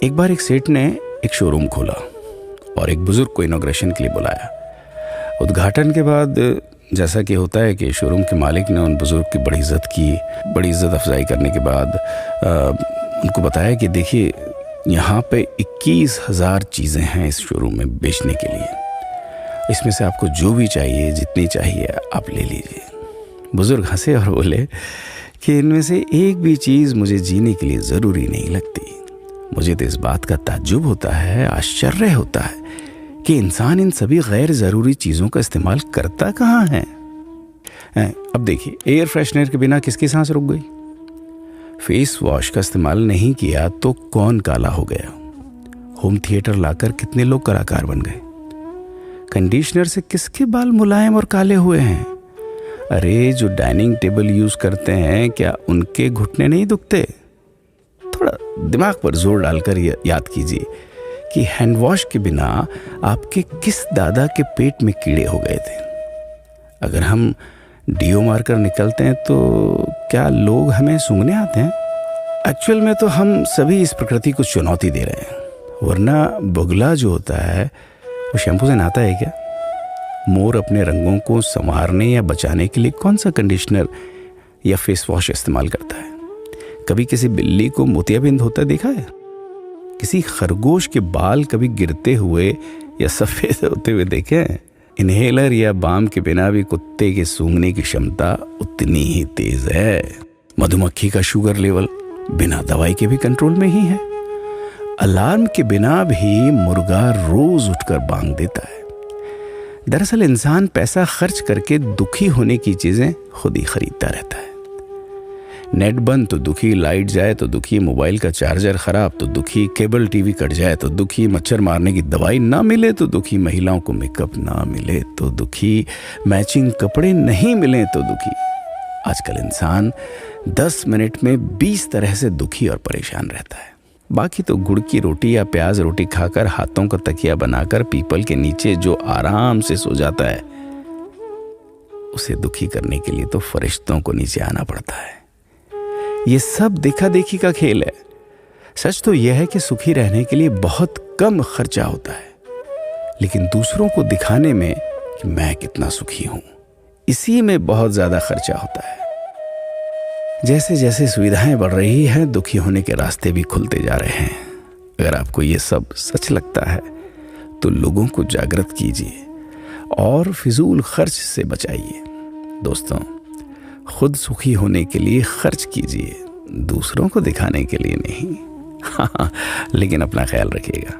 एक बार एक सेठ ने एक शोरूम खोला और एक बुजुर्ग को इनॉग्रेशन के लिए बुलाया। उद्घाटन के बाद जैसा कि होता है कि शोरूम के मालिक ने उन बुजुर्ग की बड़ी इज्जत की। बड़ी इज्जत अफजाई करने के बाद उनको बताया कि देखिए, यहाँ पे 21,000 चीज़ें हैं इस शोरूम में बेचने के लिए। इसमें से आपको जो भी चाहिए, जितनी चाहिए आप ले लीजिए। बुजुर्ग हंसे और बोले कि इनमें से एक भी चीज़ मुझे जीने के लिए ज़रूरी नहीं लगती। मुझे तो इस बात का ताज्जुब होता है, आश्चर्य होता है कि इंसान इन सभी गैर ज़रूरी चीज़ों का इस्तेमाल करता कहाँ है। अब देखिए, एयर फ्रेशनर के बिना किसकी सांस रुक गई? फेस वॉश का इस्तेमाल नहीं किया तो कौन काला हो गया? होम थिएटर लाकर कितने लोग कलाकार बन गए? कंडीशनर से किसके बाल मुलायम और काले हुए हैं? अरे, जो डाइनिंग टेबल यूज़ करते हैं, क्या उनके घुटने नहीं दुखते? थोड़ा दिमाग पर जोर डालकर याद कीजिए कि हैंड वॉश के बिना आपके किस दादा के पेट में कीड़े हो गए थे। अगर हम डीओ मारकर निकलते हैं तो क्या लोग हमें सूंघने आते हैं? एक्चुअल में तो हम सभी इस प्रकृति को चुनौती दे रहे हैं, वरना बुगला जो होता है वो शैम्पू से नहाता है क्या? मोर अपने रंगों को संवारने या बचाने के लिए कौन सा कंडीशनर या फेस वॉश इस्तेमाल करता है? कभी किसी बिल्ली को मोतियाबिंद होता देखा है? किसी खरगोश के बाल कभी गिरते हुए या सफ़ेद होते हुए देखे हैं? इनहेलर या बाम के बिना भी कुत्ते के सूंघने की क्षमता उतनी ही तेज है। मधुमक्खी का शुगर लेवल बिना दवाई के भी कंट्रोल में ही है। अलार्म के बिना भी मुर्गा रोज उठकर बांग देता है। दरअसल इंसान पैसा खर्च करके दुखी होने की चीजें खुद ही खरीदता रहता है। नेट बंद तो दुखी, लाइट जाए तो दुखी, मोबाइल का चार्जर खराब तो दुखी, केबल टीवी कट जाए तो दुखी, मच्छर मारने की दवाई ना मिले तो दुखी, महिलाओं को मेकअप ना मिले तो दुखी, मैचिंग कपड़े नहीं मिले तो दुखी। आजकल इंसान 10 मिनट में 20 तरह से दुखी और परेशान रहता है। बाकी तो गुड़ की रोटी या प्याज रोटी खाकर हाथों का तकिया बनाकर पीपल के नीचे जो आराम से सो जाता है, उसे दुखी करने के लिए तो फरिश्तों को नीचे आना पड़ता है। ये सब देखा देखी का खेल है। सच तो यह है कि सुखी रहने के लिए बहुत कम खर्चा होता है, लेकिन दूसरों को दिखाने में कि मैं कितना सुखी हूं, इसी में बहुत ज्यादा खर्चा होता है। जैसे जैसे सुविधाएं बढ़ रही हैं, दुखी होने के रास्ते भी खुलते जा रहे हैं। अगर आपको ये सब सच लगता है तो लोगों को जागृत कीजिए और फिजूल खर्च से बचाइए। दोस्तों, खुद सुखी होने के लिए खर्च कीजिए, दूसरों को दिखाने के लिए नहीं। हाँ, लेकिन अपना ख्याल रखिएगा।